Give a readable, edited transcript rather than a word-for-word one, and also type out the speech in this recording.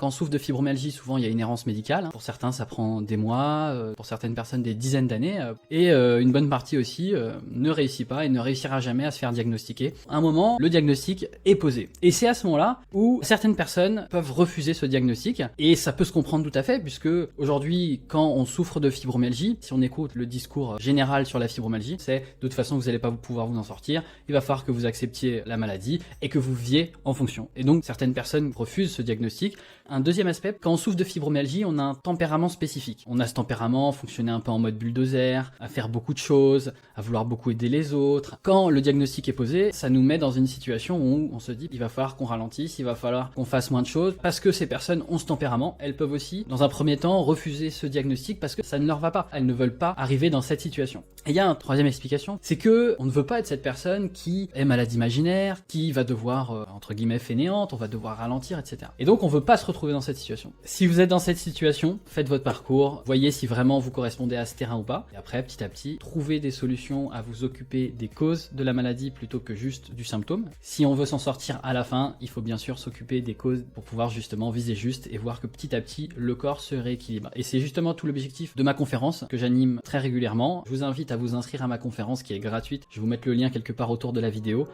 Quand on souffre de fibromyalgie, souvent il y a une errance médicale. Pour certains, ça prend des mois, pour certaines personnes des dizaines d'années. Et une bonne partie aussi ne réussit pas et ne réussira jamais à se faire diagnostiquer. À un moment, le diagnostic est posé. Et c'est à ce moment-là où certaines personnes peuvent refuser ce diagnostic. Et ça peut se comprendre tout à fait, puisque aujourd'hui, quand on souffre de fibromyalgie, si on écoute le discours général sur la fibromyalgie, c'est de toute façon, vous n'allez pas pouvoir vous en sortir. Il va falloir que vous acceptiez la maladie et que vous viviez en fonction. Et donc, certaines personnes refusent ce diagnostic. Un deuxième aspect, quand on souffre de fibromyalgie, on a un tempérament spécifique. On a ce tempérament, fonctionner un peu en mode bulldozer, à faire beaucoup de choses, à vouloir beaucoup aider les autres. Quand le diagnostic est posé, ça nous met dans une situation où on se dit il va falloir qu'on ralentisse, il va falloir qu'on fasse moins de choses, parce que ces personnes ont ce tempérament. Elles peuvent aussi, dans un premier temps, refuser ce diagnostic parce que ça ne leur va pas. Elles ne veulent pas arriver dans cette situation. Et il y a une troisième explication, c'est que on ne veut pas être cette personne qui est malade imaginaire, qui va devoir, entre guillemets, fainéante, on va devoir ralentir, etc. Et donc on veut pas se retrouver dans cette situation. Si vous êtes dans cette situation, faites votre parcours, voyez si vraiment vous correspondez à ce terrain ou pas, et après, petit à petit, trouvez des solutions à vous occuper des causes de la maladie plutôt que juste du symptôme. Si on veut s'en sortir à la fin, il faut bien sûr s'occuper des causes pour pouvoir justement viser juste et voir que petit à petit, le corps se rééquilibre. Et c'est justement tout l'objectif de ma conférence que j'anime très régulièrement. Je vous invite à vous inscrire à ma conférence qui est gratuite. Je vais vous mettre le lien quelque part autour de la vidéo.